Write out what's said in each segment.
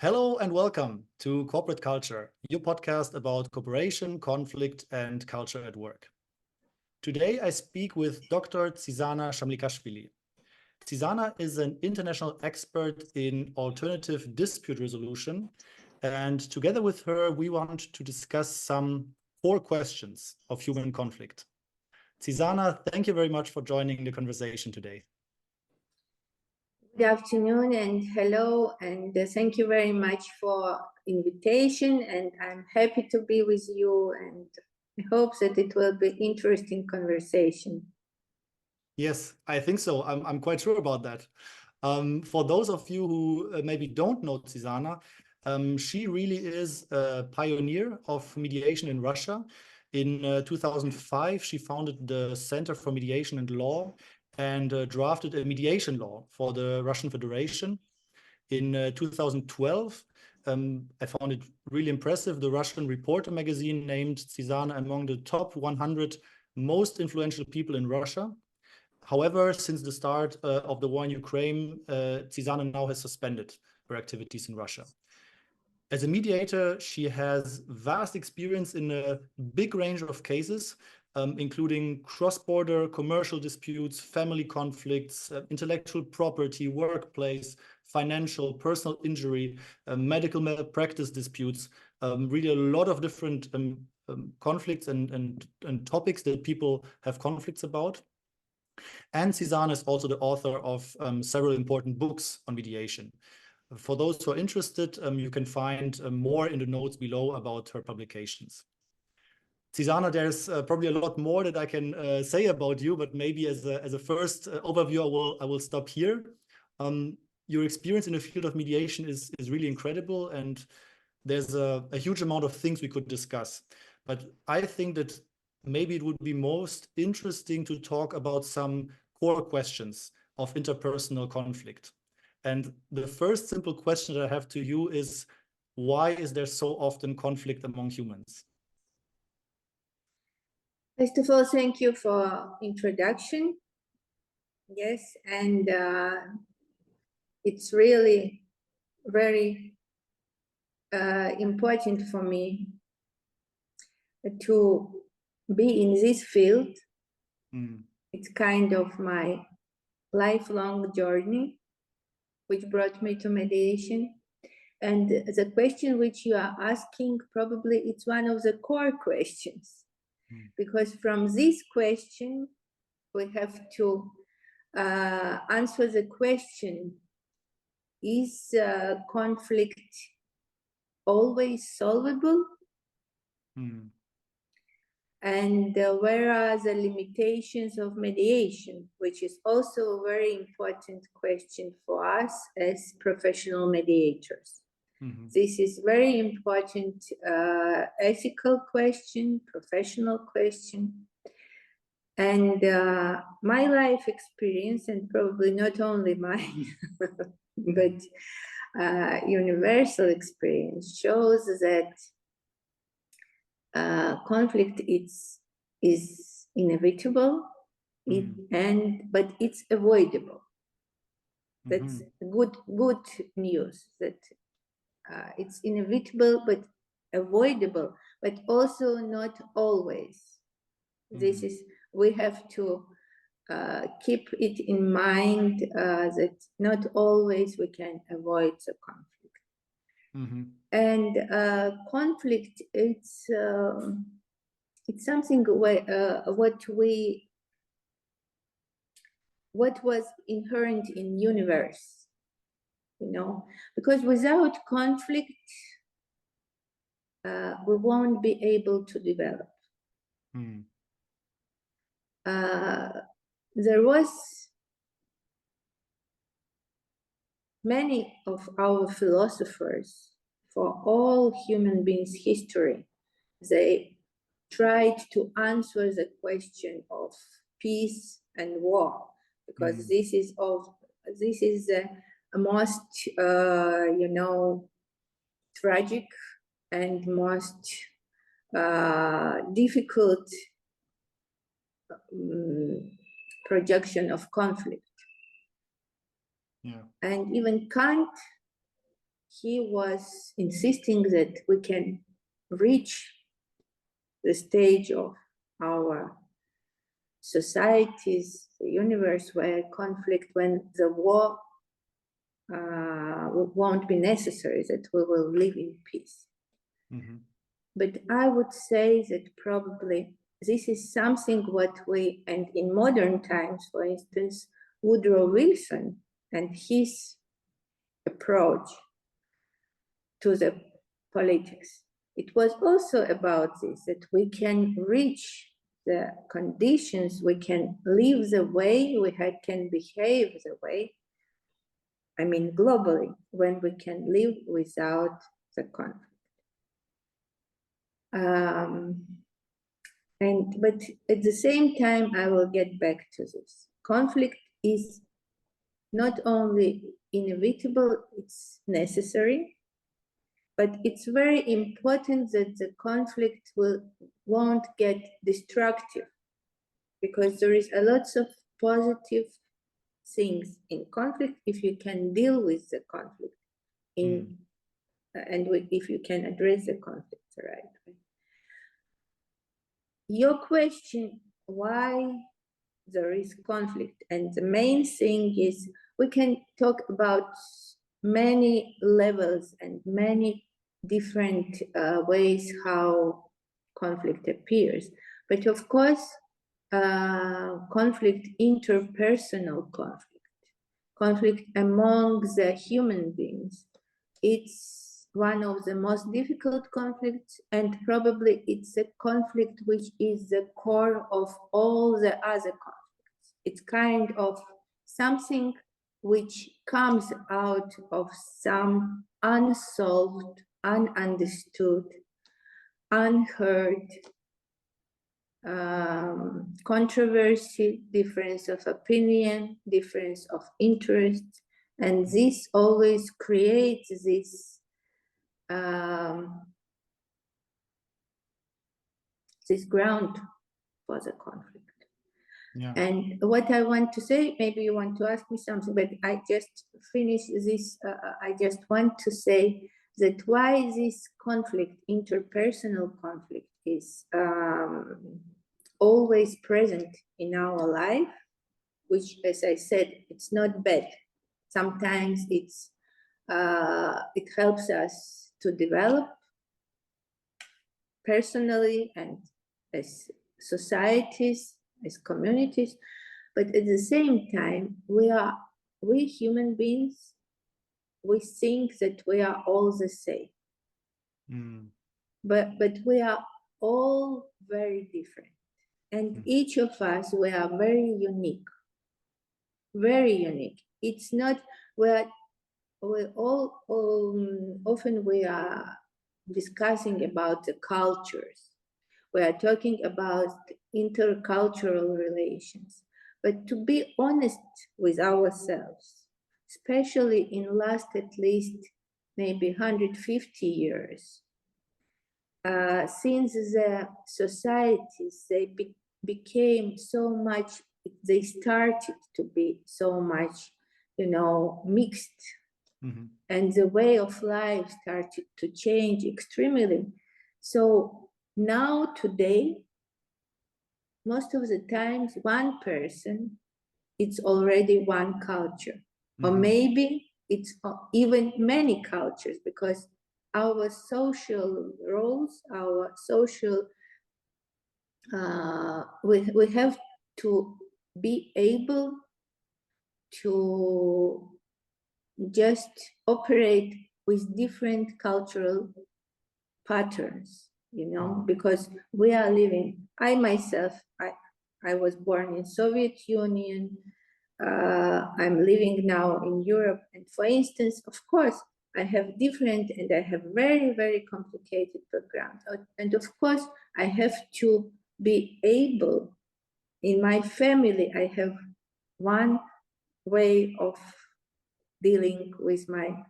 Hello and welcome to Corporate Culture, your podcast about cooperation, conflict, and culture at work. Today I speak with Dr. Tsisana Shamlikashvili. Tsisana is an international expert in alternative dispute resolution, and together with her we want to discuss some core questions of human conflict. Tsisana, thank you very much for joining the conversation today. Good afternoon and hello, and thank you very much for invitation, and I'm happy to be with you, and I hope that it will be interesting conversation. Yes, I think so. I'm quite sure about that. For those of you who maybe don't know Tsisana, she really is a pioneer of mediation in Russia. In 2005, she founded the Center for Mediation and Law and drafted a mediation law for the Russian Federation. In 2012, I found it really impressive. The Russian Reporter magazine named Tsisana among the top 100 most influential people in Russia. However, since the start of the war in Ukraine, Tsisana now has suspended her activities in Russia. As a mediator, she has vast experience in a big range of cases, including cross-border commercial disputes, family conflicts, intellectual property, workplace, financial, personal injury, medical malpractice disputes, really a lot of different conflicts and topics that people have conflicts about. And Tsisana is also the author of several important books on mediation. For those who are interested, you can find more in the notes below about her publications. Tsisana, there's probably a lot more that I can say about you, but maybe as a first overview, I will stop here. Your experience in the field of mediation is really incredible, and there's a huge amount of things we could discuss. But I think that maybe it would be most interesting to talk about some core questions of interpersonal conflict. And the first simple question that I have to you is, why is there so often conflict among humans? First of all, thank you for introduction. Yes, and it's really very important for me to be in this field. It's kind of my lifelong journey, which brought me to mediation. And the question which you are asking, probably it's one of the core questions, because from this question, we have to answer the question, is conflict always solvable? And where are the limitations of mediation, which is also a very important question for us as professional mediators. This is very important ethical question, professional question. And my life experience, and probably not only mine, but universal experience, shows that conflict is inevitable, but it's avoidable. That's good news, that it's inevitable but avoidable, but also not always. This is, we have to keep it in mind that not always we can avoid the conflict. And conflict, it's something where what was inherent in universe, you know, because without conflict we won't be able to develop. There was many of our philosophers, for all human beings' history, they tried to answer the question of peace and war, because this is the most you know, tragic and most difficult projection of conflict. And even Kant he was insisting that we can reach the stage of our societies, the universe, where conflict, when the war won't be necessary, that we will live in peace. Mm-hmm. But I would say that probably this is something what we, and in modern times, for instance, Woodrow Wilson and his approach to the politics, it was also about this, that we can reach the conditions, we can live the way, we can behave the way, I mean globally, when we can live without the conflict. But at the same time, I will get back to this. Conflict is not only inevitable, it's necessary, but it's very important that the conflict won't get destructive, because there is a lot of positive things in conflict if you can deal with the conflict and if you can address the conflict the right way. Your question, why there is conflict, and the main thing is we can talk about many levels and many different ways how conflict appears. But of course, conflict, interpersonal conflict among the human beings, it's one of the most difficult conflicts, and probably it's a conflict which is the core of all the other conflicts. It's kind of something which comes out of some unsolved, ununderstood, unheard controversy, difference of opinion, difference of interest, and this always creates this this ground for the conflict. Yeah. And what I want to say, maybe you want to ask me something, but I just finish this. I just want to say that why this conflict, interpersonal conflict, is always present in our life, which, as I said, it's not bad. Sometimes it's it helps us to develop personally and as societies, as communities, but at the same time, we human beings, we think that we are all the same. But we are all very different. And each of us, we are very unique. Very unique. It's not, we all often we are discussing about the cultures. We are talking about intercultural relations. But to be honest with ourselves, especially in last at least maybe 150 years, since the societies, they became so much, they started to be so much, mixed. Mm-hmm. And the way of life started to change extremely. So now today, most of the times, one person, it's already one culture. Mm-hmm. Or maybe it's even many cultures, because our social roles, our social, we have to be able to just operate with different cultural patterns, because we are living, I myself, I was born in Soviet Union, I'm living now in Europe, and for instance, of course, I have different, and I have very, very complicated background. And of course, I have to be able, in my family, I have one way of dealing with my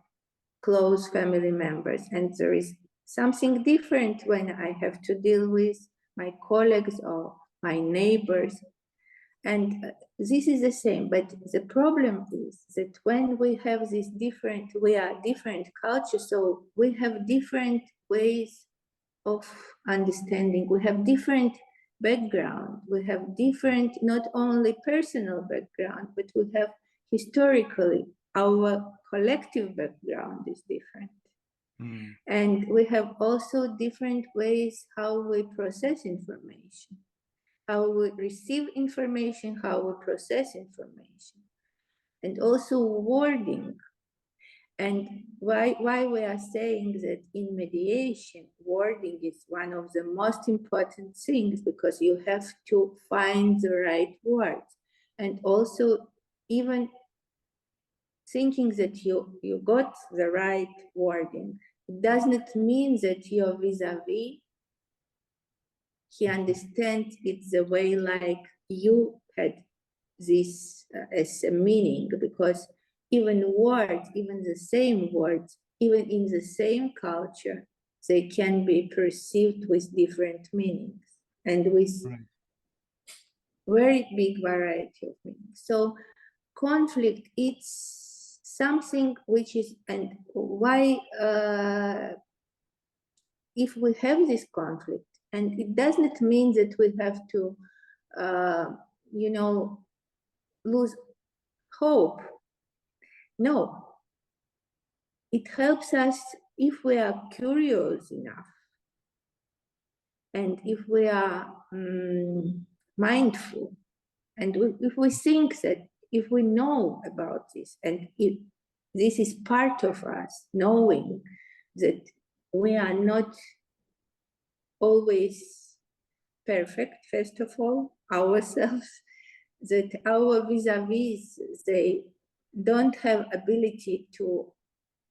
close family members. And there is something different when I have to deal with my colleagues or my neighbors. And this is the same, but the problem is that when we have this we are different cultures, so we have different ways of understanding, we have different background, we have different, not only personal background, but we have historically, our collective background is different. And we have also different ways how we process information, how we receive information, how we process information, and also wording. And why we are saying that in mediation, wording is one of the most important things, because you have to find the right words. And also, even thinking that you got the right wording, it does not mean that your vis-a-vis, he understands it the way like you had this as a meaning, because even words, even the same words, even in the same culture, they can be perceived with different meanings and with very big variety of meanings. So conflict, it's something which is, and why if we have this conflict, and it does not mean that we have to, you know, lose hope. No, it helps us if we are curious enough, and if we are mindful, and if we think that, if we know about this, and if this is part of us, knowing that we are not always perfect, first of all, ourselves, that our vis-a-vis, they don't have ability to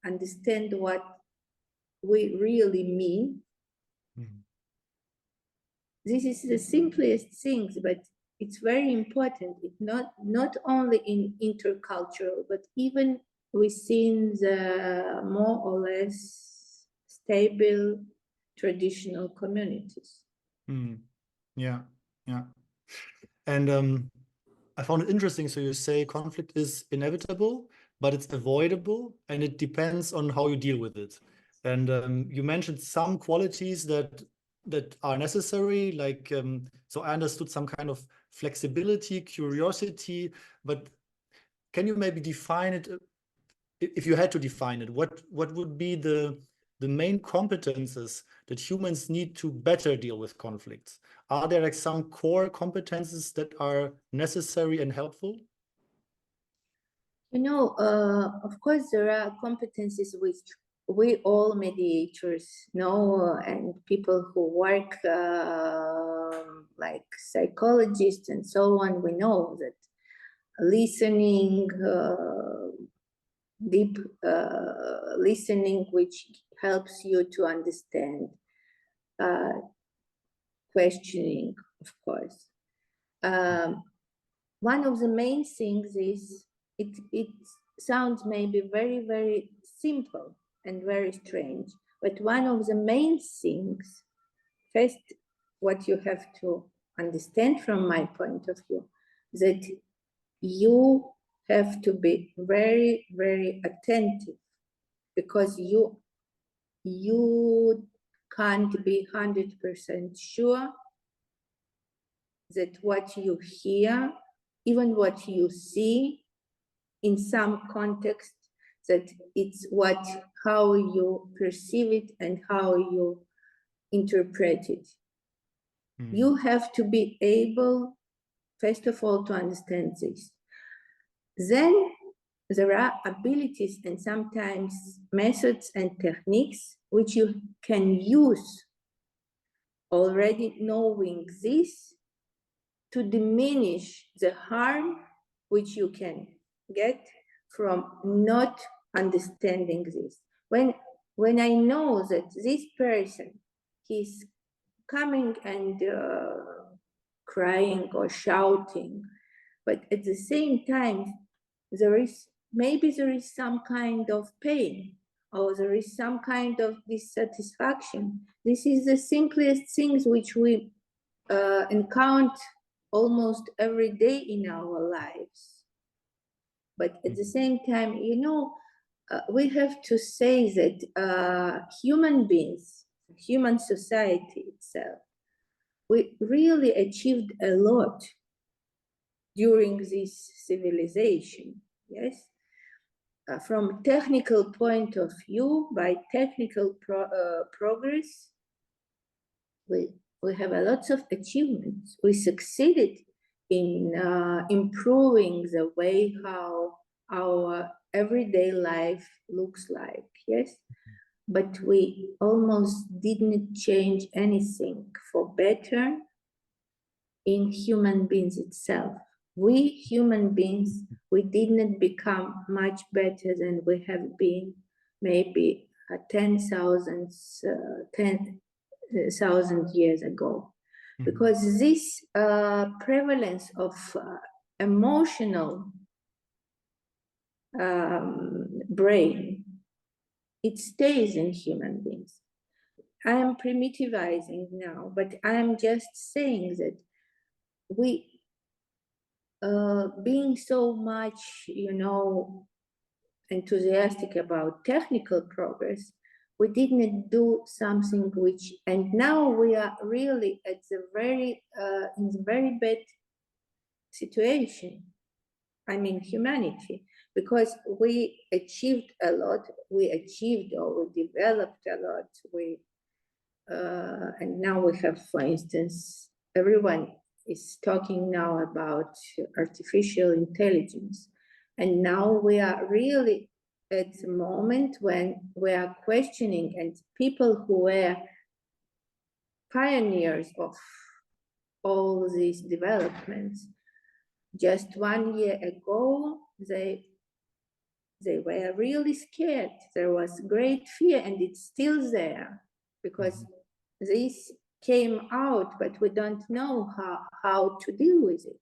understand what we really mean. This is the simplest things, but it's very important. It's not only in intercultural, but even within the more or less stable traditional communities. Yeah. And I found it interesting. So you say conflict is inevitable, but it's avoidable, and it depends on how you deal with it. And you mentioned some qualities that are necessary, like so I understood some kind of flexibility, curiosity, but can you maybe define it? If you had to define it, what would be the main competences that humans need to better deal with conflicts? Are there like some core competences that are necessary and helpful? You know, of course, there are competencies which we all mediators know, and people who work like psychologists and so on, we know that listening, deep listening, which helps you to understand, questioning, of course. One of the main things is, it sounds maybe very, very simple and very strange, but one of the main things, first, what you have to understand from my point of view, that you have to be very, very attentive, because you can't be 100% sure that what you hear, even what you see in some context, that it's how you perceive it and how you interpret it. You have to be able, first of all, to understand this. Then there are abilities and sometimes methods and techniques which you can use, already knowing this, to diminish the harm which you can get from not understanding this. When I know that this person, he's coming and crying or shouting, but at the same time, maybe there is some kind of pain, or there is some kind of dissatisfaction. This is the simplest things which we encounter almost every day in our lives. But at the same time, you know, we have to say that human beings, human society itself, we really achieved a lot during this civilization, yes? From technical point of view, by technical progress, we have a lot of achievements. We succeeded in improving the way how our everyday life looks like, yes? But we almost didn't change anything for better in human beings itself. We human beings, we didn't become much better than we have been maybe 10,000 years ago. Because this prevalence of emotional brain, it stays in human beings. I am primitivizing now, but I am just saying that we, being so much, you know, enthusiastic about technical progress, we didn't do something which, and now we are really at the very, in the very bad situation. I mean, humanity, because we achieved a lot, we achieved or we developed a lot, and now we have, for instance, everyone is talking now about artificial intelligence. And now we are really at the moment when we are questioning, and people who were pioneers of all these developments, just 1 year ago, they were really scared. There was great fear, and it's still there, because this came out, but we don't know how to deal with it.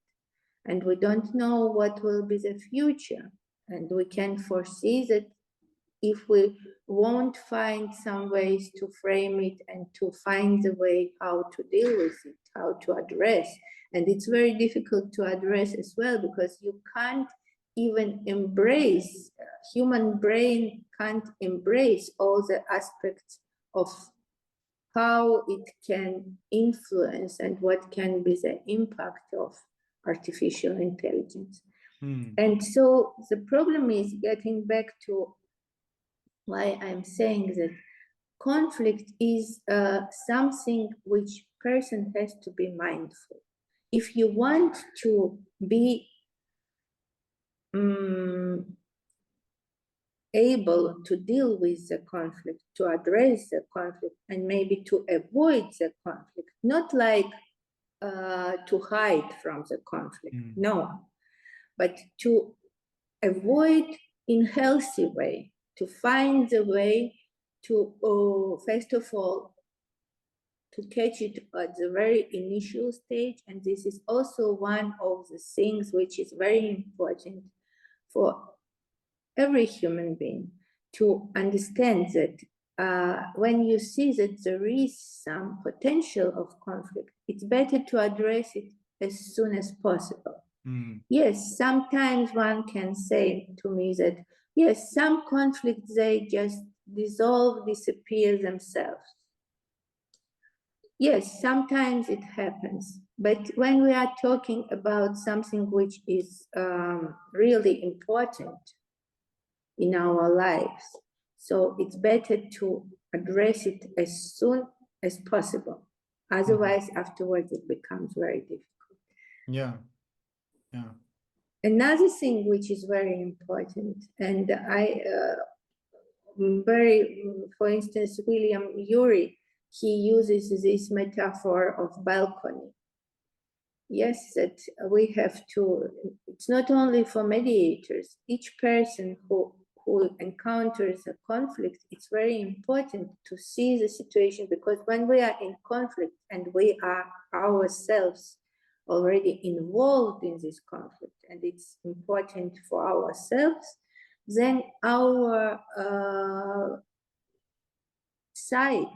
And we don't know what will be the future. And we can foresee that if we won't find some ways to frame it and to find the way how to deal with it, how to address. And it's very difficult to address as well, because you can't even embrace, human brain can't embrace all the aspects of how it can influence and what can be the impact of artificial intelligence. And so the problem is, getting back to why I'm saying that conflict is something which person has to be mindful. If you want to be able to deal with the conflict, to address the conflict, and maybe to avoid the conflict, not like to hide from the conflict, no, but to avoid in healthy way, to find the way to, first of all, to catch it at the very initial stage. And this is also one of the things which is very important for every human being, to understand that when you see that there is some potential of conflict, it's better to address it as soon as possible. Yes, sometimes one can say to me that, yes, some conflicts, they just dissolve, disappear themselves. Yes, sometimes it happens. But when we are talking about something which is really important in our lives, so it's better to address it as soon as possible. Otherwise, afterwards, it becomes very difficult. Yeah. Another thing which is very important, and for instance, William Ury, he uses this metaphor of balcony. Yes, that we have to, it's not only for mediators, each person who encounters a conflict, it's very important to see the situation, because when we are in conflict and we are ourselves already involved in this conflict, and it's important for ourselves, then our sight,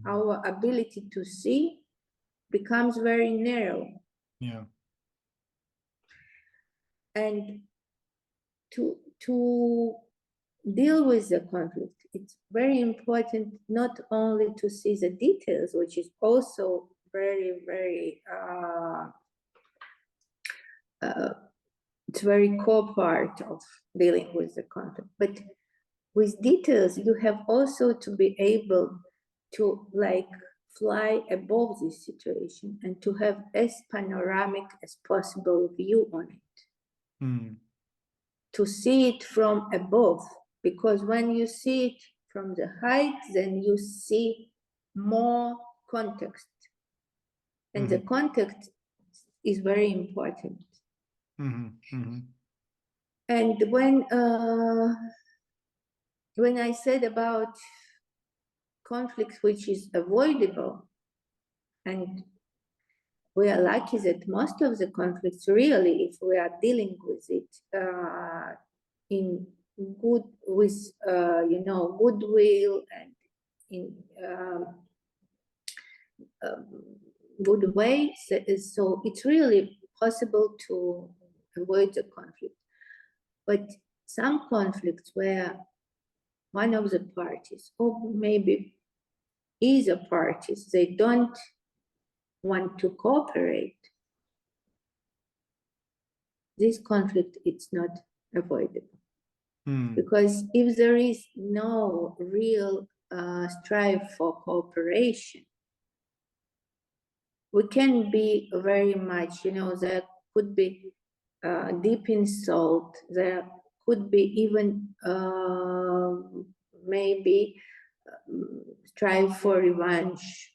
our ability to see becomes very narrow. Yeah. And to deal with the conflict, it's very important not only to see the details, which is also very, very, it's very core part of dealing with the conflict. But with details, you have also to be able to like fly above this situation and to have as panoramic as possible view on it. Mm. To see it from above, because when you see it from the height, then you see more context. And the context is very important. And when I said about conflict which is avoidable, and we are lucky that most of the conflicts really, if we are dealing with it in good, with you know, goodwill and in good way, so it's really possible to avoid the conflict. But some conflicts where one of the parties, or maybe either parties, they don't want to cooperate, this conflict, it's not avoidable. Because if there is no real strive for cooperation, we can be very much, you know, there could be deep insult, there could be even maybe strive for revenge,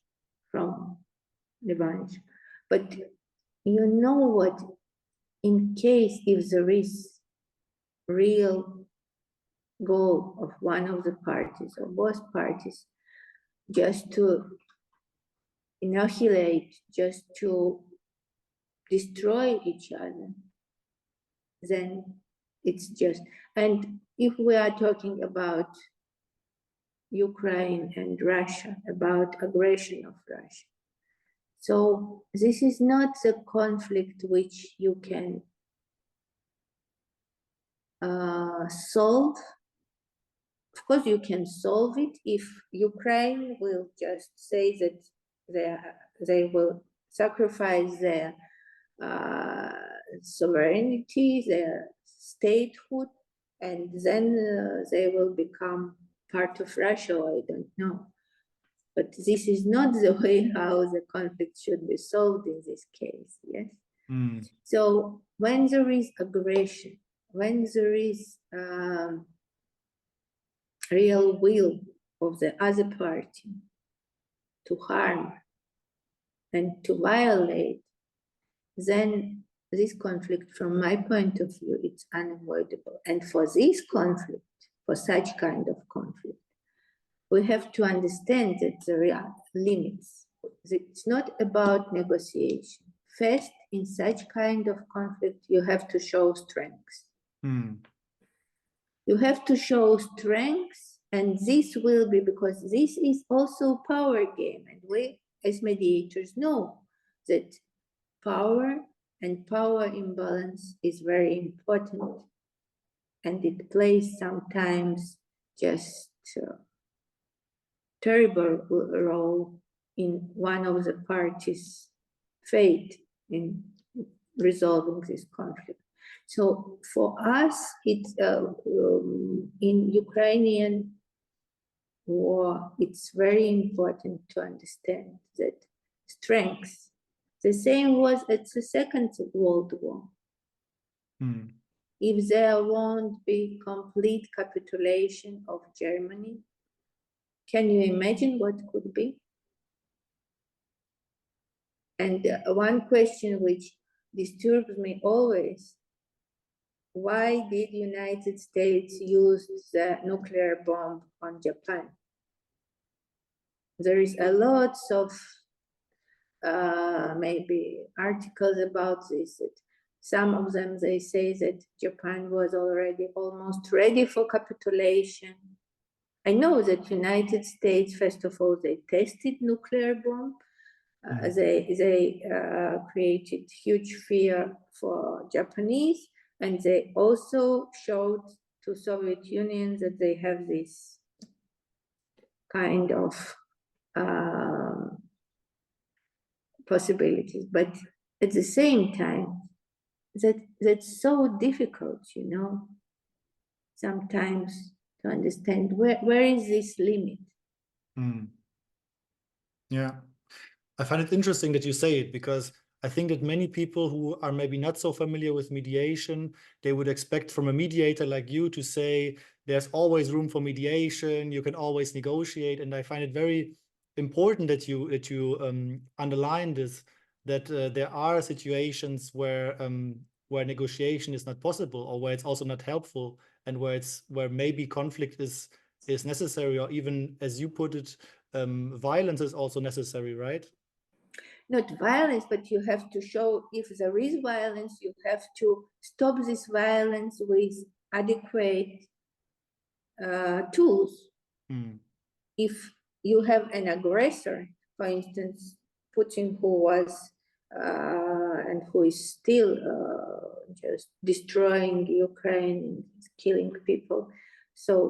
but you know what, in case if there is real goal of one of the parties or both parties just to annihilate, just to destroy each other, then it's just, and if we are talking about Ukraine and Russia, about aggression of Russia, so this is not the conflict which you can solve. Of course, you can solve it if Ukraine will just say that they will sacrifice their sovereignty, their statehood, and then they will become part of Russia, I don't know. But this is not the way how the conflict should be solved in this case, yes? So when there is aggression, when there is real will of the other party to harm and to violate, then this conflict, from my point of view, it's unavoidable. And for this conflict, for such kind of conflict, we have to understand that there are limits. It's not about negotiation. First, in such kind of conflict, you have to show strength. You have to show strength, and this will be, because this is also power game, and we as mediators know that power and power imbalance is very important, and it plays sometimes just terrible role in one of the parties' fate in resolving this conflict. So for us, it's in Ukrainian war, it's very important to understand that strength. The same was at the Second World War. If there won't be complete capitulation of Germany, can you imagine what could be? And one question which disturbs me always, why did United States use the nuclear bomb on Japan? There is a lot of maybe articles about this. Some of them, they say that Japan was already almost ready for capitulation. I know that United States, first of all, they tested nuclear bomb, They created huge fear for Japanese, and they also showed to Soviet Union that they have this kind of possibilities. But at the same time, that's so difficult, you know, sometimes to understand where is this limit. Yeah, I find it interesting that you say it, because I think that many people who are maybe not so familiar with mediation, they would expect from a mediator like you to say, there's always room for mediation, you can always negotiate. And I find it very important that you underline this, that there are situations where negotiation is not possible, or where it's also not helpful, and where maybe conflict is necessary, or even, as you put it, violence is also necessary, right? Not violence, but you have to show if there is violence, you have to stop this violence with adequate tools. If you have an aggressor, for instance, Putin, who was and who is still just destroying Ukraine, killing people. So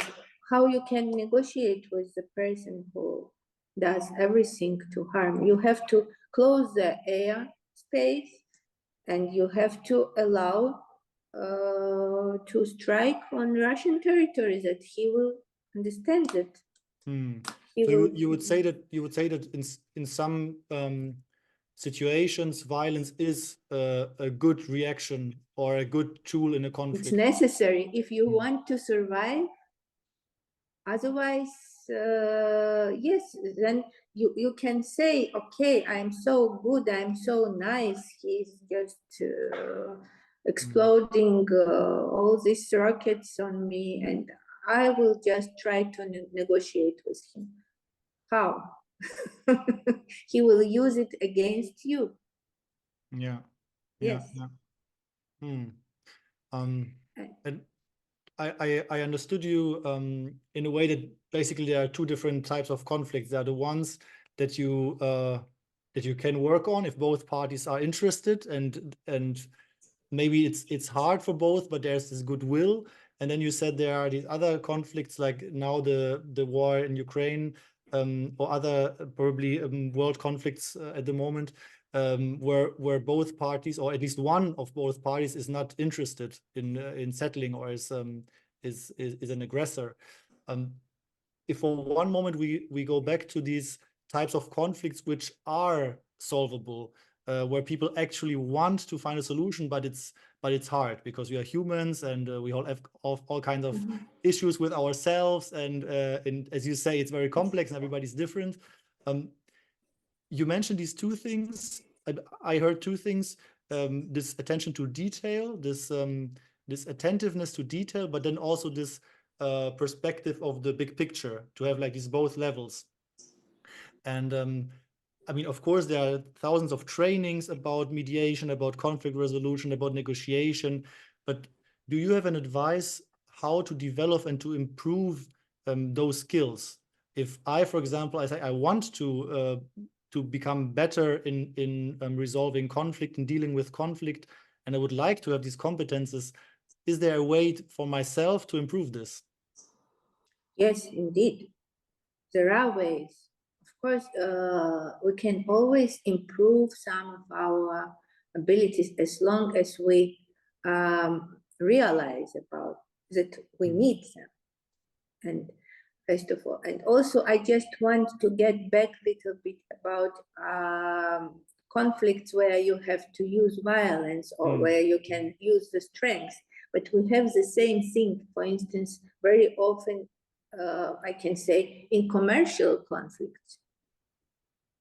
how you can negotiate with the person who does everything to harm? You have to close the air space, and you have to allow to strike on Russian territory, that he will understand that. So you would say that in some situations, violence is a good reaction or a good tool in a conflict. It's necessary if you want to survive. Otherwise, yes, then you can say, okay, I'm so good, I'm so nice, he's just exploding all these rockets on me, and I will just try to negotiate with him. How? He will use it against you. Yeah. Yes. And I understood you in a way that basically there are two different types of conflicts. There are the ones that you can work on if both parties are interested, and maybe it's hard for both, but there's this goodwill. And then you said there are these other conflicts, like now the war in Ukraine, or other probably world conflicts at the moment, where both parties, or at least one of both parties, is not interested in settling, or is an aggressor. If for one moment we go back to these types of conflicts which are solvable, where people actually want to find a solution, but it's hard, because we are humans, and we all have all kinds of issues with ourselves, and as you say, it's very complex and everybody's different. You mentioned these two things. I heard two things: this attention to detail, this attentiveness to detail, but then also this perspective of the big picture, to have like these both levels. And I mean, of course, there are thousands of trainings about mediation, about conflict resolution, about negotiation, but do you have an advice how to develop and to improve those skills? If I, for example, I say I want to become better in resolving conflict and dealing with conflict, and I would like to have these competences, is there a way for myself to improve this? Yes, indeed. There are ways. Of course, we can always improve some of our abilities as long as we realize about that we need them. And first of all, and also I just want to get back a little bit about conflicts where you have to use violence, or where you can use the strength, but we have the same thing. For instance, very often, I can say, in commercial conflicts,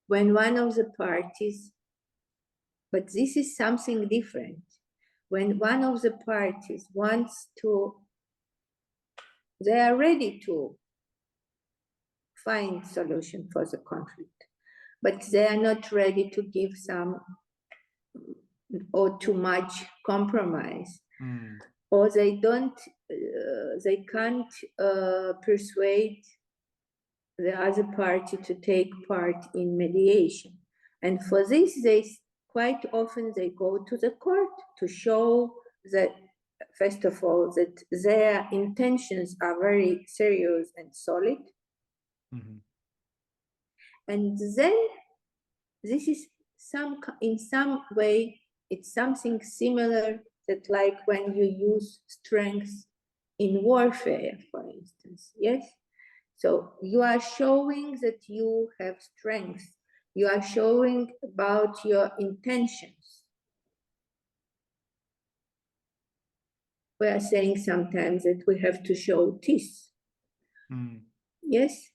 when one of the parties, but this is something different, when one of the parties wants to, they are ready to find solution for the conflict, but they are not ready to give some or too much compromise, or they don't, they can't persuade the other party to take part in mediation. And for this, quite often they go to the court to show that, first of all, that their intentions are very serious and solid. Mm-hmm. And then this is in some way, it's something similar that like when you use strength in warfare, for instance, yes? So you are showing that you have strength. You are showing about your intentions. We are saying sometimes that we have to show teeth. Mm. Yes?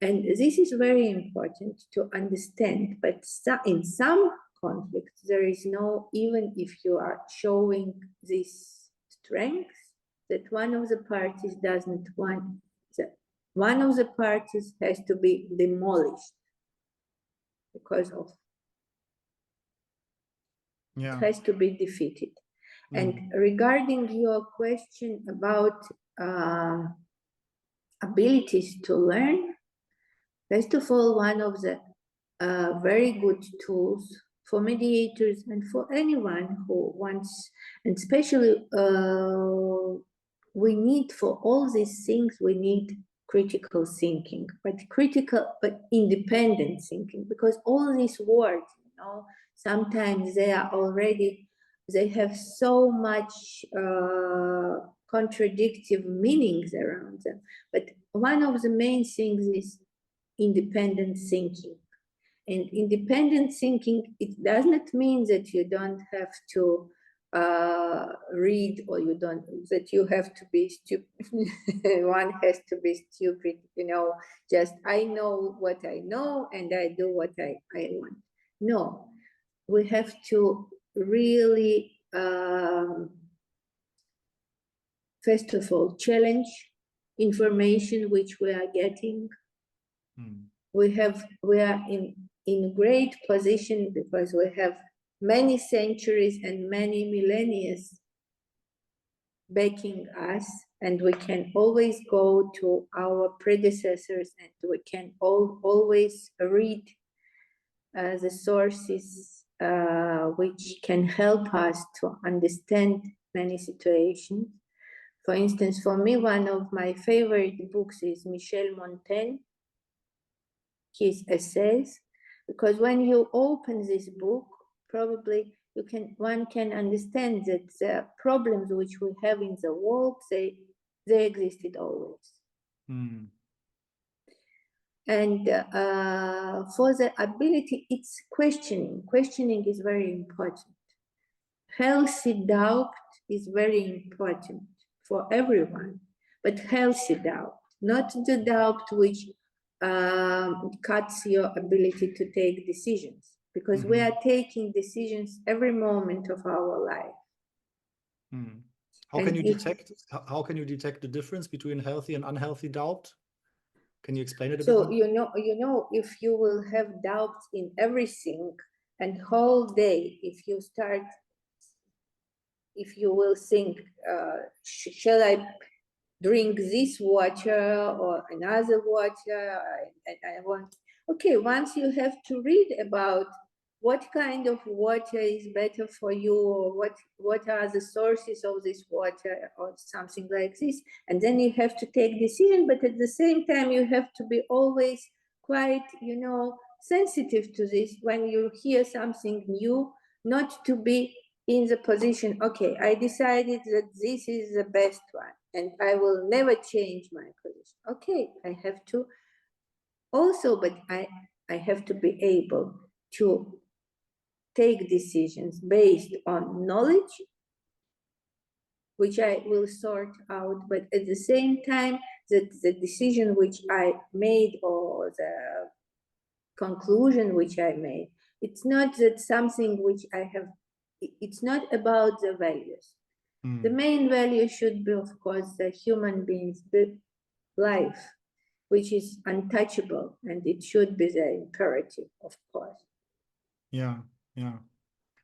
And this is very important to understand. But in some conflicts, there is no, even if you are showing this strength, that one of the parties doesn't want, one of the parties has to be demolished because of, it has to be defeated. Mm. And regarding your question about abilities to learn, first of all, one of the very good tools for mediators and for anyone who wants, and especially we need for all these things, we need critical thinking, but independent thinking, because all these words, you know, sometimes they have so much contradictory meanings around them. But one of the main things is independent thinking. And independent thinking, it does not mean that you don't have to read, or that you have to be stupid. One has to be stupid, you know, just I know what I know and I do what I want. No, we have to really, first of all, challenge information which we are getting. We are in great position because we have many centuries and many millennia backing us, and we can always go to our predecessors, and we can always read the sources which can help us to understand many situations. For instance, for me, one of my favorite books is Michel Montaigne, his essays, because when you open this book, probably one can understand that the problems which we have in the world, they existed always. Mm. And for the ability, it's questioning. Questioning is very important. Healthy doubt is very important for everyone, but healthy doubt, not the doubt which cuts your ability to take decisions, because we are taking decisions every moment of our life. How can you detect the difference between healthy and unhealthy doubt? Can you explain it a bit more? You know, if you will have doubts in everything, and whole day, if you will think, shall I drink this water or another water? I want. Okay, once you have to read about what kind of water is better for you, or what are the sources of this water, or something like this, and then you have to take decision. But at the same time, you have to be always quite, you know, sensitive to this when you hear something new, not to be in the position, okay, I decided that this is the best one and I will never change my position. Okay, I have to also, but I have to be able to take decisions based on knowledge, which I will sort out, but at the same time, that the decision which I made, or the conclusion which I made, it's not that something which I have, it's not about the values. The main value should be, of course, the human being's life, which is untouchable, and it should be the imperative, of course. Yeah.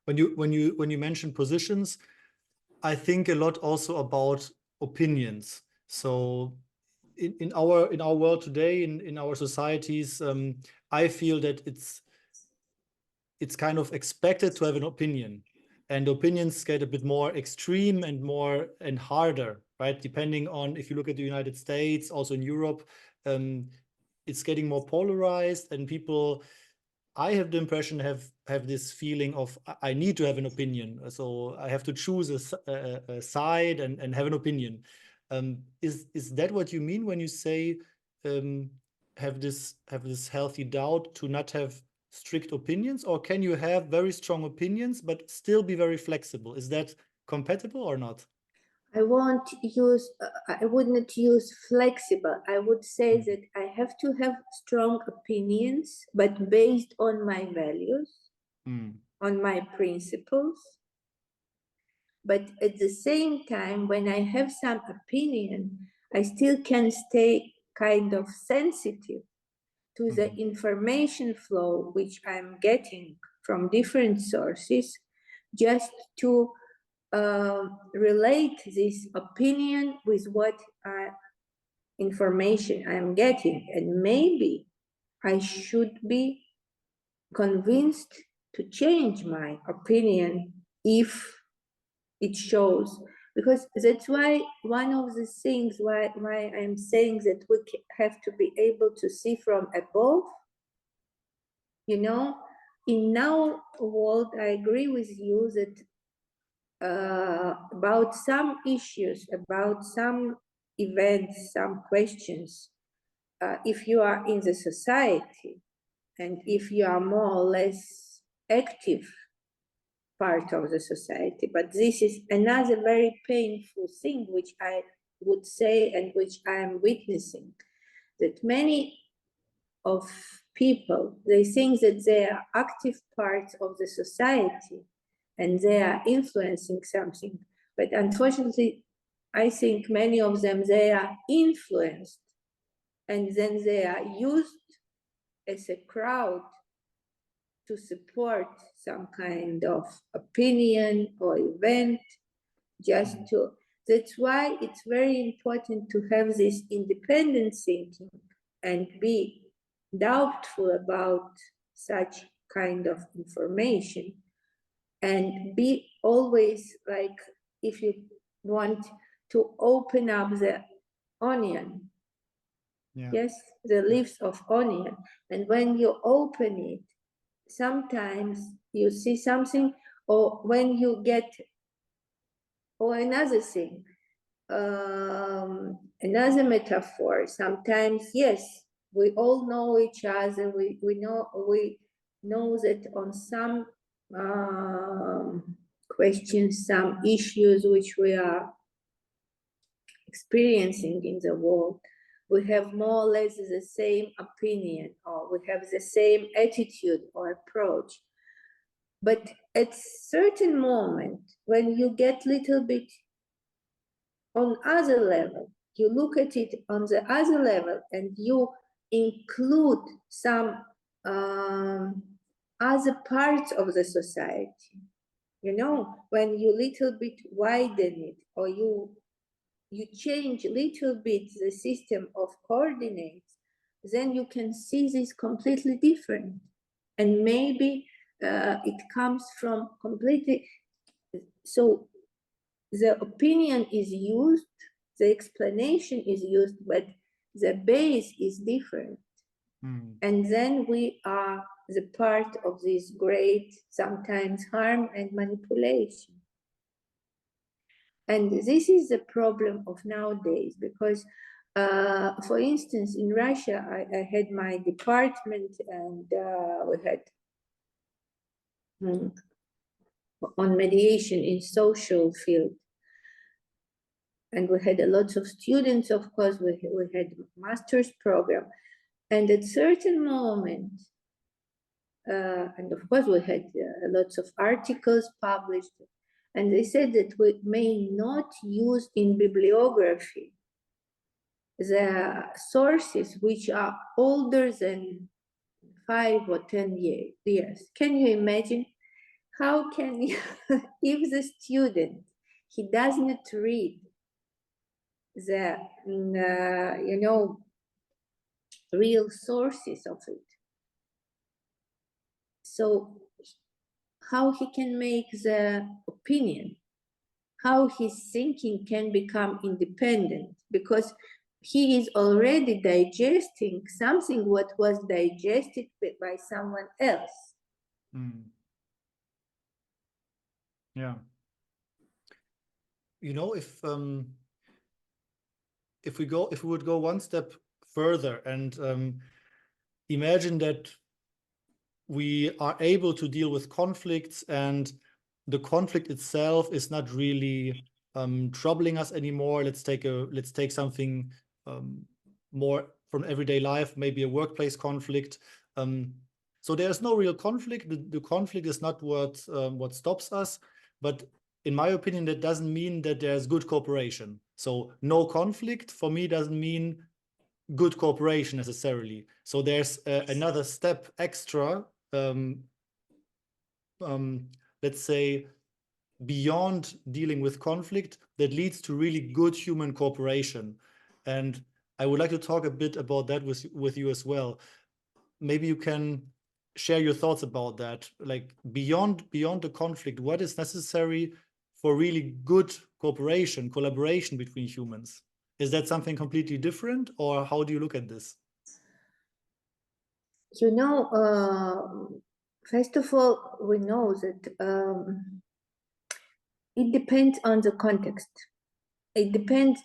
When you mention positions, I think a lot also about opinions. So in our world today, in our societies, I feel that it's kind of expected to have an opinion, and opinions get a bit more extreme and more and harder, right? Depending on, if you look at the United States, also in Europe, it's getting more polarized, and people, I have the impression, have this feeling of, I need to have an opinion, so I have to choose a side and have an opinion. Is that what you mean when you say have this healthy doubt to not have strict opinions, or can you have very strong opinions but still be very flexible? Is that compatible or not? I wouldn't use flexible. I would say that I have to have strong opinions, but based on my values, on my principles. But at the same time, when I have some opinion, I still can stay kind of sensitive to the information flow which I'm getting from different sources, just to relate this opinion with what information I'm getting. And maybe I should be convinced to change my opinion if it shows, because that's why one of the things why I'm saying that we have to be able to see from above. You know, in now world, I agree with you that about some issues, about some events, some questions, if you are in the society and if you are more or less active part of the society, but this is another very painful thing which I would say and which I am witnessing, that many of people, they think that they are active parts of the society and they are influencing something. But unfortunately, I think many of them, they are influenced and then they are used as a crowd to support some kind of opinion or event, just to, that's why it's very important to have this independent thinking and be doubtful about such kind of information, and be always like, if you want to open up the onion, yes, the leaves of onion, and when you open it, sometimes you see something, or when you get, or another thing, another metaphor, sometimes, yes, we all know each other, we know that on some questions, some issues which we are experiencing in the world, we have more or less the same opinion, or we have the same attitude or approach. But at certain moment, when you get little bit on other level, you look at it on the other level and you include some other parts of the society, you know, when you little bit widen it, or you change a little bit the system of coordinates, then you can see this completely different. And maybe it comes from completely, so the opinion is used, the explanation is used, but the base is different. And then we are the part of this great, sometimes harm and manipulation. And this is the problem of nowadays, because, for instance, in Russia, I had my department, and we had on mediation in social field. And we had a lot of students, of course, we had master's program. And at certain moment, and of course we had lots of articles published, and they said that we may not use in bibliography the sources which are older than 5 or 10 years. Can you imagine? How can you, if the student, he does not read the, you know, real sources of it, so how he can make the opinion, how his thinking can become independent, because he is already digesting something what was digested by someone else. Yeah. You know, if we would go one step further and imagine that we are able to deal with conflicts, and the conflict itself is not really troubling us anymore. Let's take something more from everyday life, maybe a workplace conflict. So there's no real conflict. The conflict is not what stops us, but in my opinion, that doesn't mean that there's good cooperation. So no conflict for me doesn't mean good cooperation necessarily. So there's another step extra, let's say, beyond dealing with conflict that leads to really good human cooperation. And I would like to talk a bit about that with you as well. Maybe you can share your thoughts about that, like beyond the conflict, what is necessary for really good cooperation, collaboration between humans? Is that something completely different, or how do you look at this? You know, first of all, we know that it depends on the context. It depends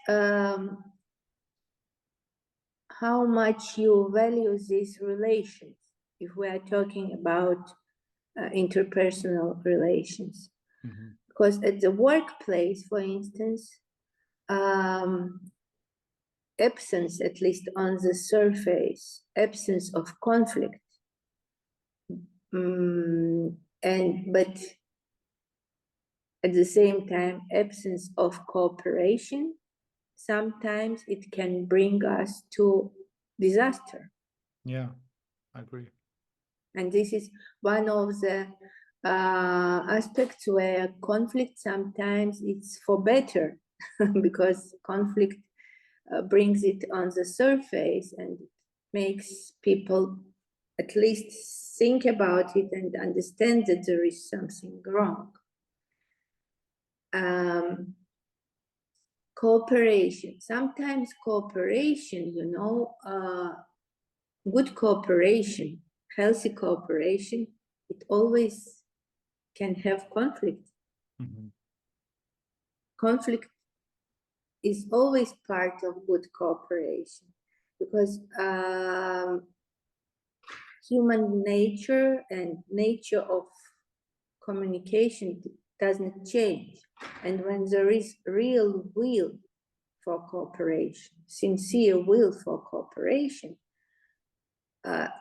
how much you value these relations, if we are talking about interpersonal relations. Because at the workplace, for instance, absence, at least on the surface, absence of conflict, but at the same time, absence of cooperation, sometimes it can bring us to disaster. Yeah, I agree. And this is one of the aspects where conflict sometimes it's for better, because conflict brings it on the surface and makes people at least think about it and understand that there is something wrong. Cooperation. Sometimes cooperation, you know, good cooperation, healthy cooperation, it always can have conflict. Conflict is always part of good cooperation, because human nature and nature of communication doesn't change. And when there is real will for cooperation, sincere will for cooperation,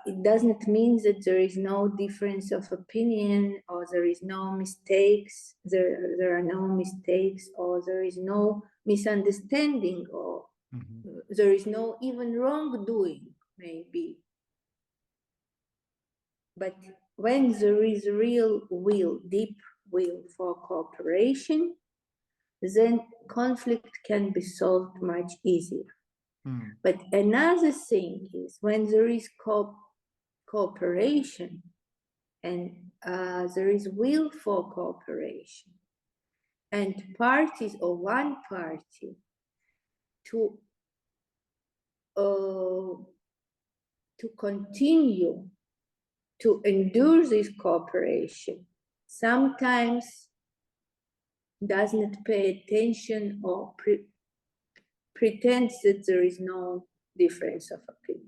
it doesn't mean that there is no difference of opinion, or there is no mistakes, there are no mistakes, or there is no misunderstanding, or there is no even wrongdoing, maybe. But when there is real will, deep will for cooperation, then conflict can be solved much easier. But another thing is when there is cooperation and there is will for cooperation, and parties or one party to continue to endure this cooperation, sometimes doesn't pay attention or pretends that there is no difference of opinion.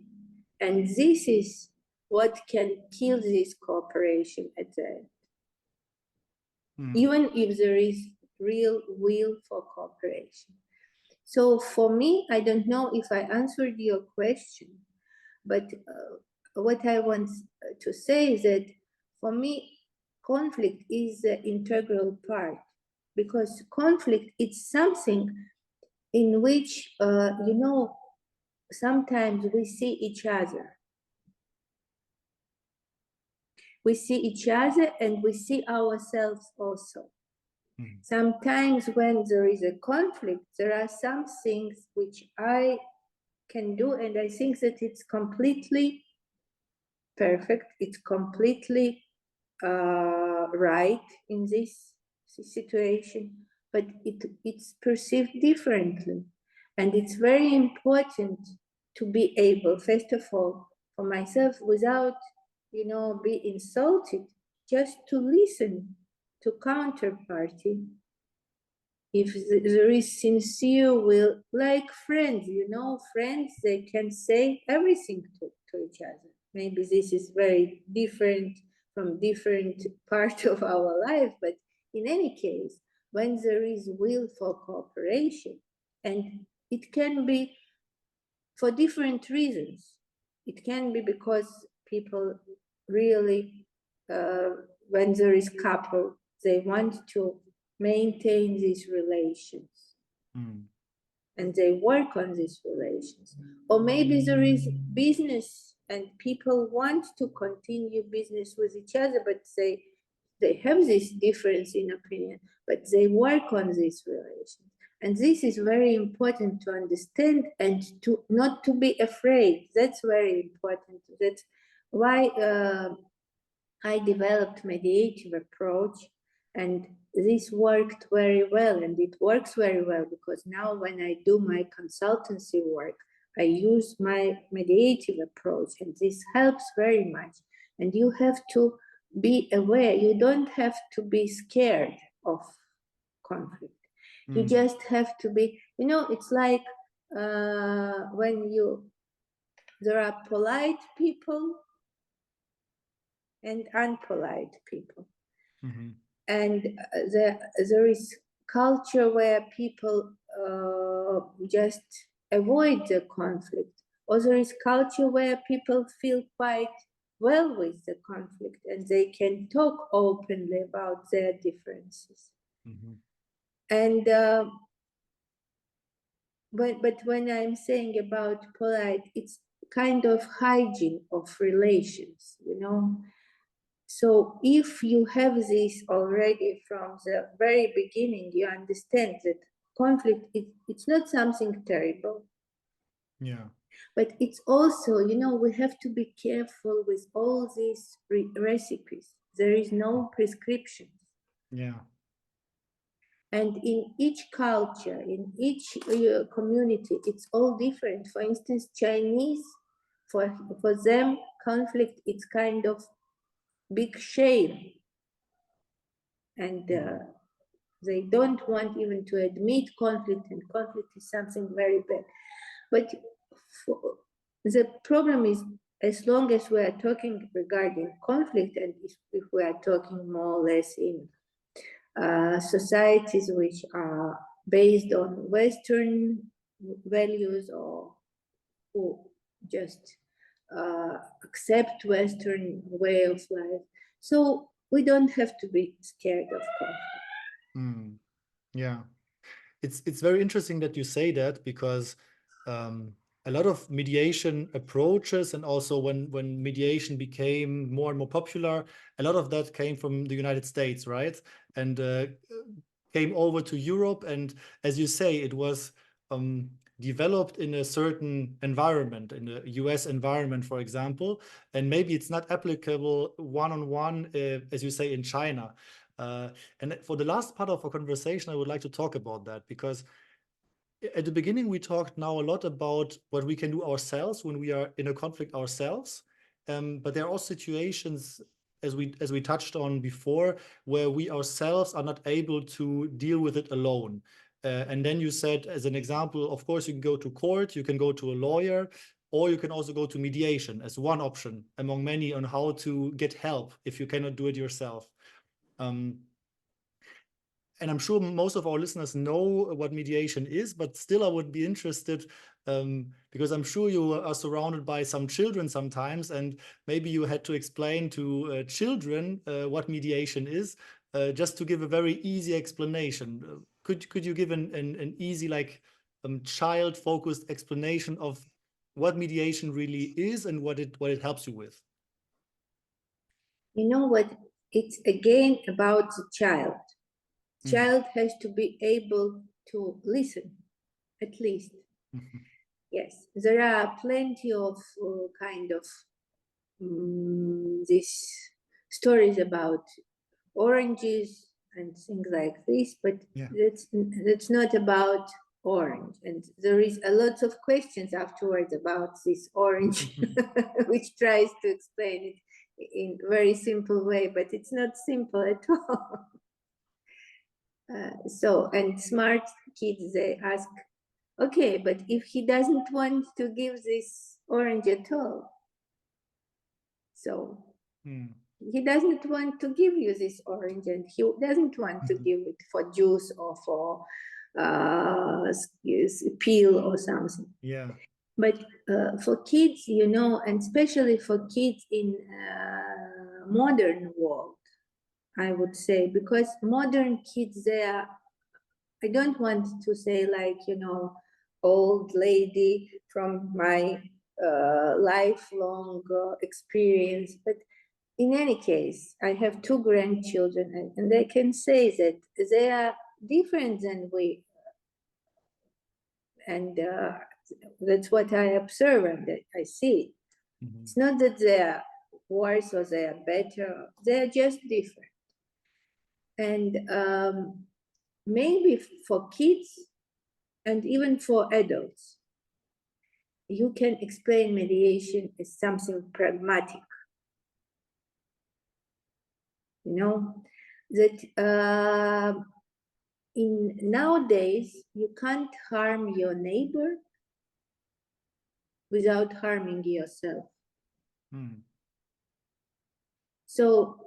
And this is what can kill this cooperation at the end, even if there is real will for cooperation. So for me, I don't know if I answered your question, but what I want to say is that for me, conflict is the integral part, because conflict is something in which, you know, sometimes we see each other. We see each other and we see ourselves also. Sometimes when there is a conflict, there are some things which I can do and I think that it's completely perfect, it's completely right in this situation, but it's perceived differently. And it's very important to be able, first of all, for myself, without, be insulted, just to listen to counterparty. If there is sincere will, like friends, friends, they can say everything to each other. Maybe this is very different from different part of our life, but in any case, when there is will for cooperation, and it can be for different reasons. It can be because people really, when there is couple, they want to maintain these relations. And they work on these relations. Or maybe there is business and people want to continue business with each other, but they have this difference in opinion, but they work on these relations. And this is very important to understand and to not to be afraid. That's very important. That's why I developed mediative approach, and this worked very well, and it works very well because now when I do my consultancy work, I use my mediative approach, and this helps very much. And you have to be aware. You don't have to be scared of conflict. You just have to be, it's like when there are polite people and unpolite people. And there is culture where people just avoid the conflict, or there is culture where people feel quite well with the conflict and they can talk openly about their differences. And but when I'm saying about polite, it's kind of hygiene of relations, So if you have this already from the very beginning, you understand that conflict, it's not something terrible. Yeah. But it's also, we have to be careful with all these recipes. There is no prescription. Yeah. And in each culture, in each community, it's all different. For instance, Chinese, for them, conflict, it's kind of big shame. And they don't want even to admit conflict, and conflict is something very bad. But the problem is, as long as we are talking regarding conflict, and if we are talking more or less in societies which are based on Western values, or who just accept Western way of life, so we don't have to be scared of conflict. Yeah, it's very interesting that you say that, because a lot of mediation approaches, and also when mediation became more and more popular, a lot of that came from the United States, right? And came over to Europe, and as you say, it was developed in a certain environment, in the US environment, for example, and maybe it's not applicable one-on-one, as you say, in China. And for the last part of our conversation, I would like to talk about that, because at the beginning, we talked now a lot about what we can do ourselves when we are in a conflict ourselves. But there are also situations, as we touched on before, where we ourselves are not able to deal with it alone. And then you said, as an example, of course, you can go to court, you can go to a lawyer, or you can also go to mediation as one option among many on how to get help if you cannot do it yourself. And I'm sure most of our listeners know what mediation is, but still I would be interested, because I'm sure you are surrounded by some children sometimes, and maybe you had to explain to children what mediation is, just to give a very easy explanation. Could you give an easy, like, child-focused explanation of what mediation really is and what it helps you with? You know what? It's again about the child. Child has to be able to listen, at least. Yes, there are plenty of kind of these stories about oranges and things like this, but that's not about orange. And there is a lot of questions afterwards about this orange, which tries to explain it in a very simple way, but it's not simple at all. And smart kids, they ask, okay, but if he doesn't want to give this orange at all, so he doesn't want to give you this orange, and he doesn't want to give it for juice or for peel or something. Yeah. But for kids, you know, and especially for kids in modern world, I would say, because modern kids, they are, I don't want to say like, you know, old lady from my lifelong experience, but in any case, I have 2 grandchildren, and I can say that they are different than we. And that's what I observe and that I see. It's not that they are worse or they are better, they are just different. And maybe for kids and even for adults, you can explain mediation as something pragmatic. You know, that in nowadays, you can't harm your neighbor without harming yourself. So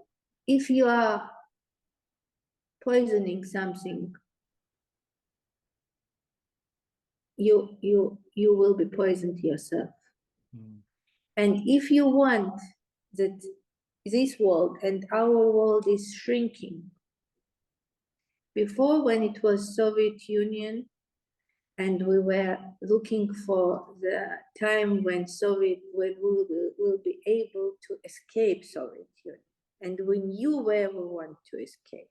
if you are poisoning something, you will be poisoned yourself. And if you want that this world and our world is shrinking, before, when it was Soviet Union, and we were looking for the time when we will be able to escape Soviet Union, and we knew where we want to escape.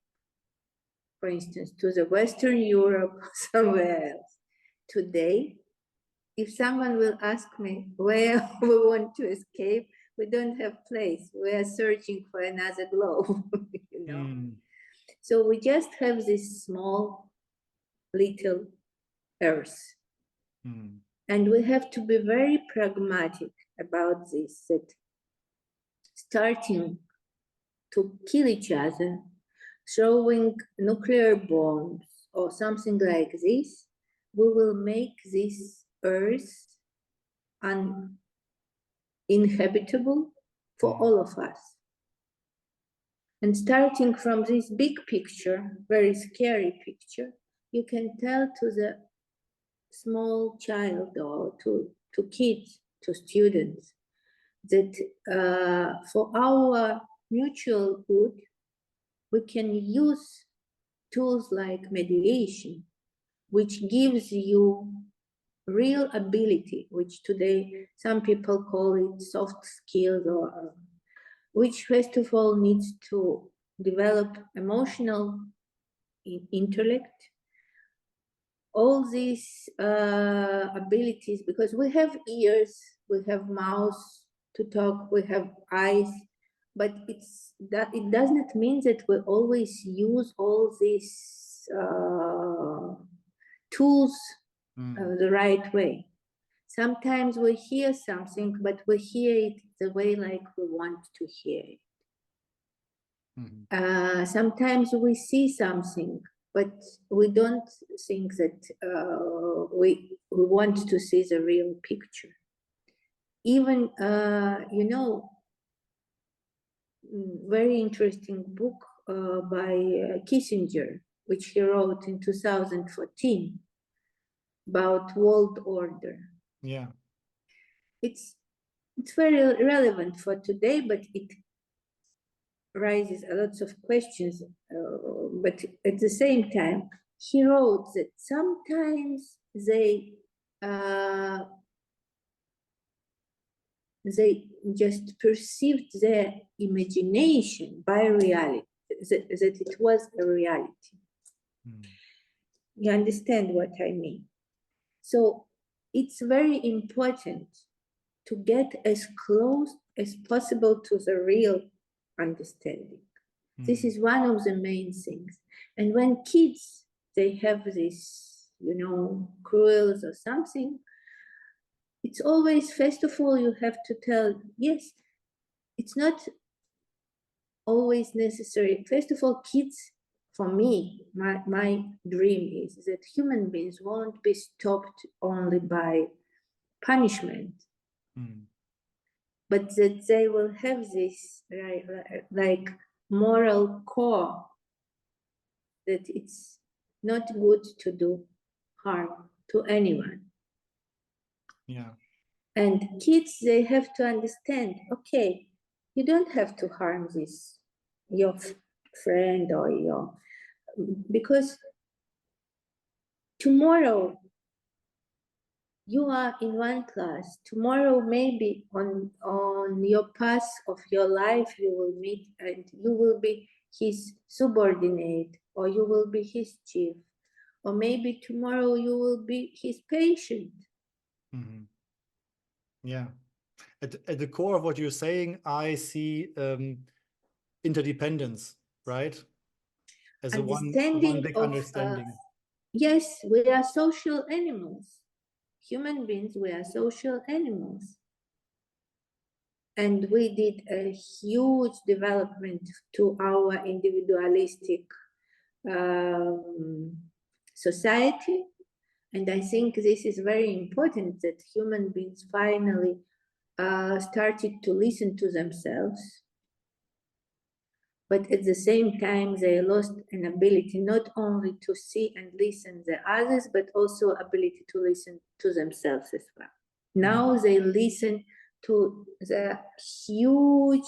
For instance, to the Western Europe, somewhere else. Today, if someone will ask me where we want to escape, we don't have place. We are searching for another globe, you know. So we just have this small, little Earth. And we have to be very pragmatic about this, that starting to kill each other, throwing nuclear bombs or something like this, we will make this Earth uninhabitable for all of us. And starting from this big picture, very scary picture, you can tell to the small child or to kids, to students, that for our mutual good, we can use tools like mediation, which gives you real ability, which today some people call it soft skills, or which first of all needs to develop emotional intellect, all these abilities, because we have ears, we have mouths to talk, we have eyes, but it does not mean that we always use all these tools the right way. Sometimes we hear something, but we hear it the way like we want to hear it. Sometimes we see something, but we don't think that we want to see the real picture. Even, you know, very interesting book by Kissinger, which he wrote in 2014 about world order. Yeah. It's very relevant for today, but it raises a lot of questions. But at the same time, he wrote that sometimes they just perceived their imagination by reality, that it was a reality. You understand what I mean? So it's very important to get as close as possible to the real understanding. This is one of the main things. And when kids, they have this, you know, cruels or something, it's always, first of all, you have to tell, yes, it's not always necessary. First of all, kids, for me, my dream is that human beings won't be stopped only by punishment, but that they will have this like moral core that it's not good to do harm to anyone. Yeah. And kids, they have to understand, okay, you don't have to harm this, your friend or your, because tomorrow you are in one class, tomorrow maybe on your path of your life you will meet and you will be his subordinate, or you will be his chief, or maybe tomorrow you will be his patient. Yeah. At the core of what you're saying, I see interdependence, right? As a one big understanding. Yes, we are social animals. Human beings, we are social animals. And we did a huge development to our individualistic society. And I think this is very important, that human beings finally started to listen to themselves. But at the same time, they lost an ability not only to see and listen to others, but also ability to listen to themselves as well. Now they listen to the huge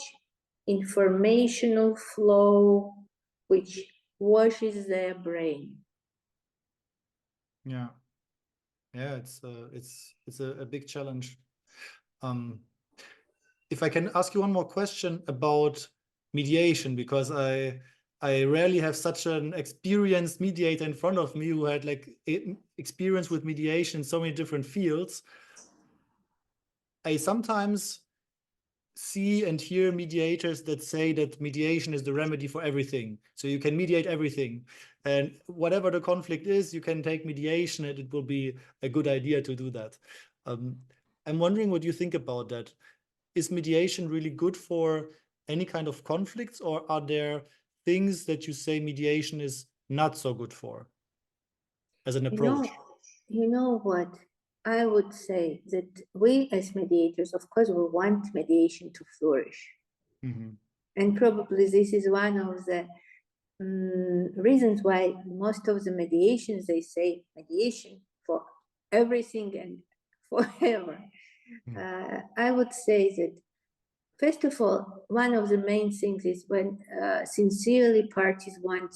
informational flow which washes their brain. Yeah. Yeah, it's a big challenge. If I can ask you one more question about mediation, because I rarely have such an experienced mediator in front of me who had like experience with mediation in so many different fields. I sometimes see and hear mediators that say that mediation is the remedy for everything. So you can mediate everything. And whatever the conflict is, you can take mediation and it will be a good idea to do that. I'm wondering what you think about that. Is mediation really good for any kind of conflicts, or are there things that you say mediation is not so good for as an approach? You know what? I would say that we as mediators, of course, we want mediation to flourish. And probably this is one of the reasons why most of the mediations, they say mediation for everything and forever. I would say that, first of all, one of the main things is when sincerely parties want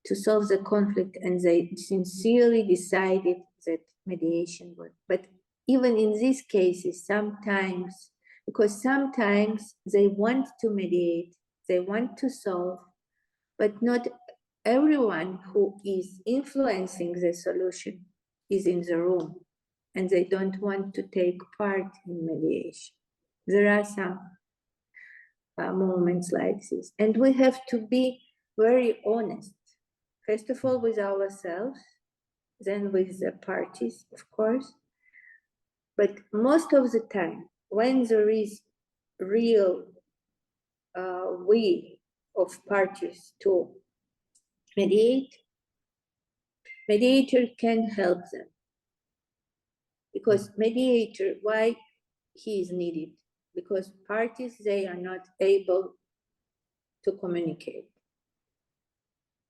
to solve the conflict and they sincerely decided that mediation would. But even in these cases, sometimes, because sometimes they want to mediate, they want to solve, but not everyone who is influencing the solution is in the room and they don't want to take part in mediation. There are some moments like this, and we have to be very honest. First of all, with ourselves, then with the parties, of course. But most of the time, when there is real will of parties to mediate, mediator can help them. Because mediator, why he is needed? Because parties, they are not able to communicate.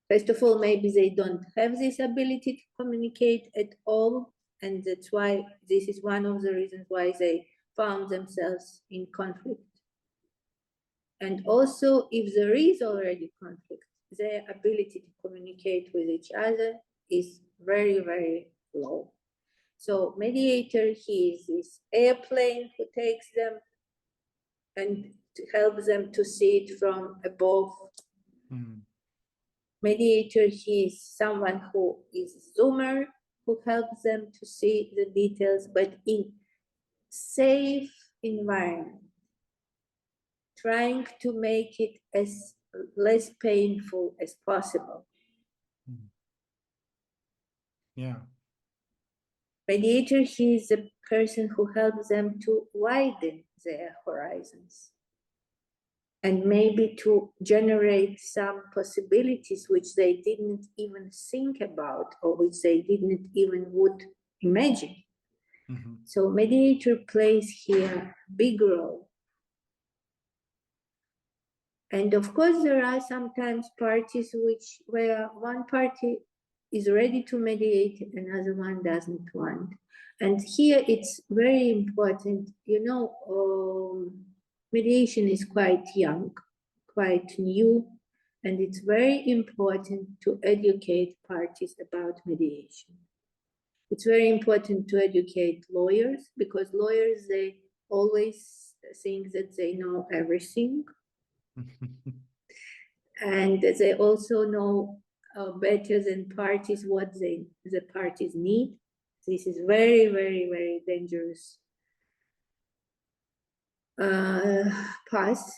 First of all, maybe they don't have this ability to communicate at all, and that's why this is one of the reasons why they found themselves in conflict. And also, if there is already conflict, their ability to communicate with each other is very, very low. So mediator, he is this airplane who takes them and helps them to see it from above. Mediator, he is someone who is a zoomer, who helps them to see the details, but in safe environment. trying to make it as less painful as possible. Yeah. Mediator, he is the person who helps them to widen their horizons and maybe to generate some possibilities which they didn't even think about or which they didn't even would imagine. Mm-hmm. So mediator plays here a big role. And of course, there are sometimes parties where one party is ready to mediate, another one doesn't want. And here it's very important, mediation is quite young, quite new, and it's very important to educate parties about mediation. It's very important to educate lawyers, because lawyers, they always think that they know everything. And they also know better than parties what the parties need. This is very, very, very dangerous path.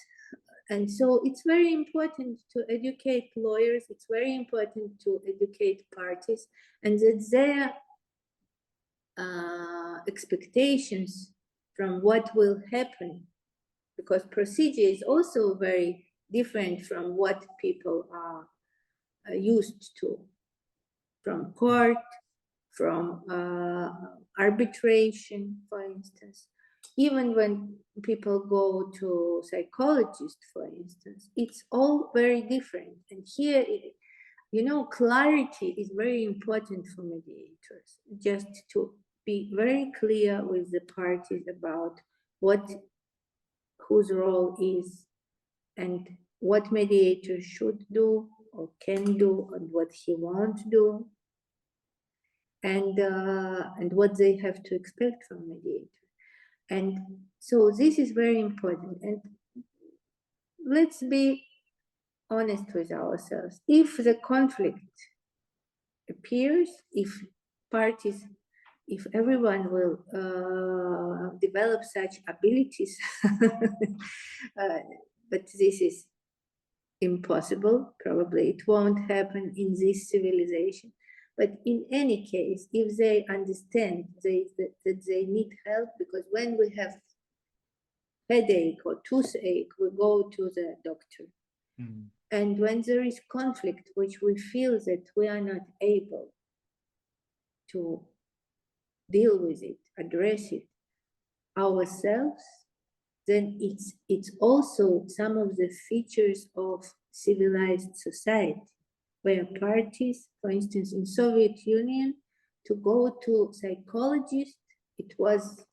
And so it's very important to educate lawyers. It's very important to educate parties, and that their expectations from what will happen, because procedure is also very different from what people are used to, from court, from arbitration, for instance. Even when people go to psychologists, for instance, it's all very different. And here, clarity is very important for mediators, just to be very clear with the parties about whose role is, and what mediator should do or can do, and what he won't do, and what they have to expect from mediator. And so this is very important. And let's be honest with ourselves. If the conflict appears, if everyone will develop such abilities, but this is impossible. Probably it won't happen in this civilization. But in any case, if they understand that they need help, because when we have headache or toothache, we go to the doctor. Mm. And when there is conflict, which we feel that we are not able to deal with it, address it ourselves, then it's also some of the features of civilized society, where parties, for instance, in Soviet Union, to go to psychologists, it was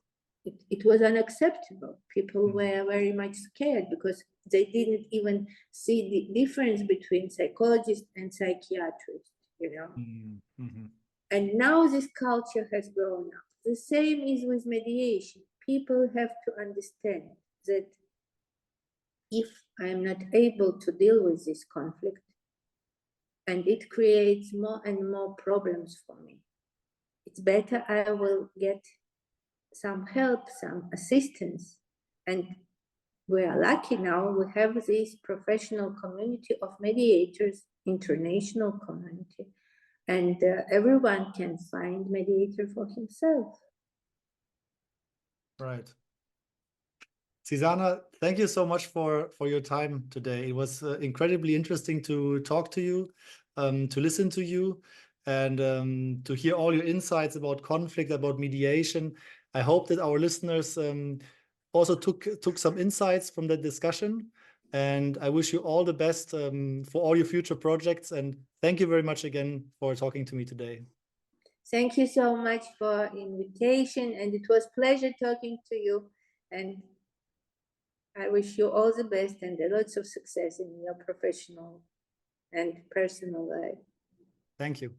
unacceptable. People were very much scared because they didn't even see the difference between psychologists and psychiatrists, Mm-hmm. And now this culture has grown up. The same is with mediation. People have to understand that if I am not able to deal with this conflict, and it creates more and more problems for me, it's better I will get some help, some assistance. And we are lucky now, we have this professional community of mediators, international community, and everyone can find mediator for himself. Right. Tsisana, thank you so much for your time today. It was incredibly interesting to talk to you, to listen to you, and to hear all your insights about conflict, about mediation. I hope that our listeners also took some insights from that discussion. And I wish you all the best for all your future projects. And thank you very much again for talking to me today. Thank you so much for the invitation. And it was a pleasure talking to you. And I wish you all the best and lots of success in your professional and personal life. Thank you.